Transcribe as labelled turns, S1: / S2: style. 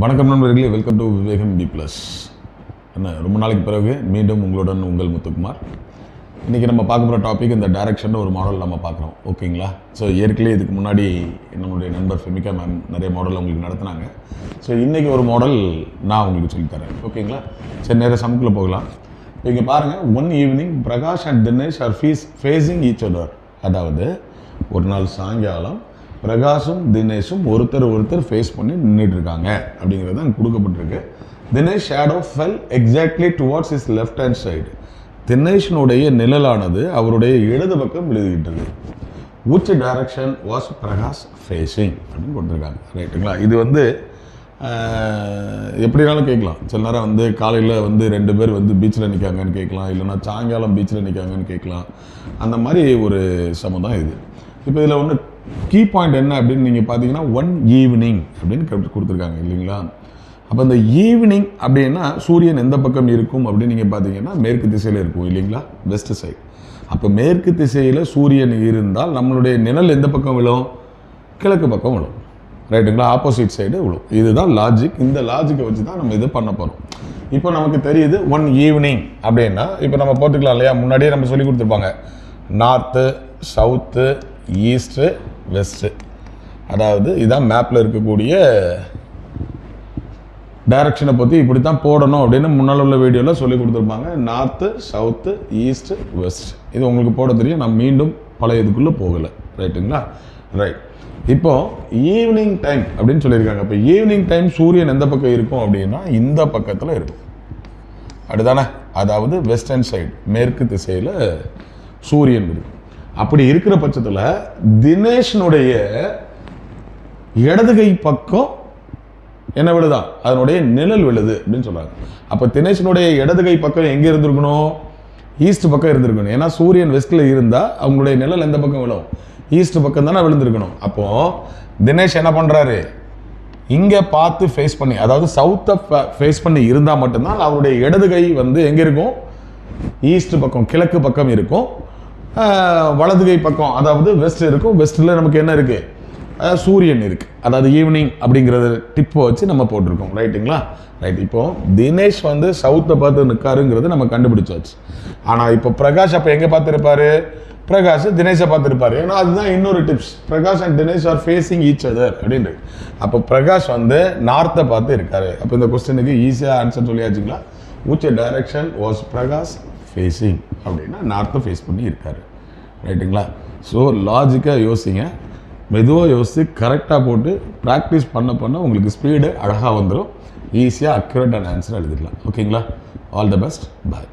S1: வணக்கம் நண்பர்களே, welcome to Vivekam B plus. என்ன ரொம்ப நாளைக்கு பிறகு மீண்டும் உங்களுடன் உங்கள் முத்துக்குமார். இன்றைக்கி நம்ம பார்க்க போகிற டாபிக் இந்த டைரக்ஷன் ஒரு மாடல் நம்ம பார்க்குறோம். ஓகேங்களா? ஸோ ஏற்கனவே இதுக்கு முன்னாடி நம்மளுடைய நண்பர் ஃபெமிகா மேம் நிறைய மாடல் உங்களுக்கு நடத்துனாங்க. ஸோ இன்றைக்கி ஒரு மாடல் நான் உங்களுக்கு சொல்லித்தரேன். ஓகேங்களா? சரி, நேராக சமுக்குள்ளே போகலாம். இங்கே பாருங்கள், one evening Prakash and Dinesh are facing each other. அதாவது ஒரு நாள் சாயங்காலம் பிரகாஷும் தினேஷும் ஒருத்தர் ஃபேஸ் பண்ணி நின்றுட்டு இருக்காங்க அப்படிங்கிறது தான் கொடுக்கப்பட்டிருக்கு. Dinesh shadow fell exactly towards is left hand side. தினேஷனுடைய நிழலானது அவருடைய இடது பக்கம் விழுதுகிட்டது. which direction was Prakash facing அப்படின்னு கொடுத்துருக்காங்க. ரைட்டுங்களா? இது எப்படினாலும் கேட்கலாம். சில நேரம் காலையில் 2 பேர் பீச்சில் நிற்காங்கன்னு கேட்கலாம், இல்லைன்னா சாயங்காலம் பீச்சில் நிற்காங்கன்னு கேட்கலாம். அந்த மாதிரி ஒரு சமம் தான் இது. இப்போ இதில் கீ பாயிண்ட் என்ன அப்படின்னு நீங்கள் பார்த்தீங்கன்னா, ஒன் ஈவினிங் அப்படின்னு கொடுத்துருக்காங்க இல்லைங்களா? அப்போ இந்த ஈவினிங் அப்படின்னா சூரியன் எந்த பக்கம் இருக்கும் அப்படின்னு நீங்கள் பார்த்தீங்கன்னா மேற்கு திசையில் இருக்கும் இல்லைங்களா? West side. அப்போ மேற்கு திசையில் சூரியன் இருந்தால் நம்மளுடைய நிழல் எந்த பக்கம் விழும்? கிழக்கு பக்கம் விழும். ரைட்டுங்களா? ஆப்போசிட் சைடு விழும். இதுதான் லாஜிக். இந்த லாஜிக்கை வச்சு தான் நம்ம இது பண்ண போகிறோம். இப்போ நமக்கு தெரியுது ஒன் ஈவினிங் அப்படின்னா, இப்போ நம்ம போட்டுக்கலாம் இல்லையா? முன்னாடியே நம்ம சொல்லி கொடுத்துருப்பாங்க, நார்த்து, சவுத்து, ஈஸ்ட்டு, வெஸ்ட்டு. அதாவது இதான் மேப்பில் இருக்கக்கூடிய டைரக்ஷனை பற்றி இப்படி தான் போடணும் அப்படின்னு முன்னால் உள்ள வீடியோவில் சொல்லி கொடுத்துருப்பாங்க. North, south, east, west. இது உங்களுக்கு போட தெரியும். நான் மீண்டும் பழைய இதுக்குள்ளே போகலை. ரைட்டுங்களா? ரைட். இப்போது ஈவினிங் டைம் அப்படின்னு சொல்லியிருக்காங்க. இப்போ ஈவினிங் டைம் சூரியன் எந்த பக்கம் இருக்கும் அப்படின்னா இந்த பக்கத்தில் இருக்கும். அப்படிதானே? அதாவது வெஸ்டர்ன் சைடு, மேற்கு திசையில் சூரியன் இருக்கும். அப்படி இருக்கிற பட்சத்தில் தினேஷனுடைய இடதுகை பக்கம் என்ன விழுதான்? அதனுடைய நிழல் விழுது அப்படின்னு சொல்றாங்க. அப்போ தினேஷனுடைய இடதுகை பக்கம் எங்கே இருந்திருக்கணும்? ஈஸ்ட் பக்கம் இருந்திருக்கணும். ஏன்னா சூரியன் வெஸ்டில் இருந்தால் அவங்களுடைய நிழல் எந்த பக்கம் விழும்? ஈஸ்ட் பக்கம் தானே விழுந்திருக்கணும். அப்போ தினேஷ் என்ன பண்ணுறாரு? இங்கே பார்த்து ஃபேஸ் பண்ணி, அதாவது சவுத்தை ஃபேஸ் பண்ணி இருந்தால் மட்டும்தான் அவருடைய இடதுகை எங்கே இருக்கும்? ஈஸ்ட் பக்கம், கிழக்கு பக்கம் இருக்கும். வலதுகை பக்கம் அதாவது வெஸ்ட் இருக்கும். வெஸ்ட்டில் நமக்கு என்ன இருக்குது? சூரியன் இருக்குது. அதாவது ஈவினிங் அப்படிங்கிறத டிப்பை வச்சு நம்ம போட்டிருக்கோம். ரைட்டுங்களா? ரைட். இப்போது தினேஷ் சவுத்தை பார்த்து நிற்காருங்கிறது நம்ம கண்டுபிடிச்சாச்சு. ஆனால் இப்போ பிரகாஷ் அப்போ எங்கே பார்த்துருப்பாரு? பிரகாஷ் தினேஷை பார்த்துருப்பாரு. ஏன்னா அதுதான் இன்னொரு tips. Prakash and Dinesh are facing each other அப்படின்ட்டு. அப்போ பிரகாஷ் நார்த்தை பார்த்து இருக்காரு. அப்போ இந்த கொஸ்டினுக்கு ஈஸியாக ஆன்சர் சொல்லியாச்சுங்களா? which direction was Prakash facing அப்படின்னா நார்த்தை ஃபேஸ் பண்ணி இருக்காரு. ரைட்டுங்களா? ஸோ லாஜிக்காக யோசிங்க, மெதுவாக யோசித்து கரெக்டாக போட்டு ப்ராக்டிஸ் பண்ண உங்களுக்கு ஸ்பீடு அழகாக வந்துடும். ஈஸியாக அக்யூரேட்டான ஆன்சர் எழுதிடலாம். ஓகேங்களா? All the best. பாய்.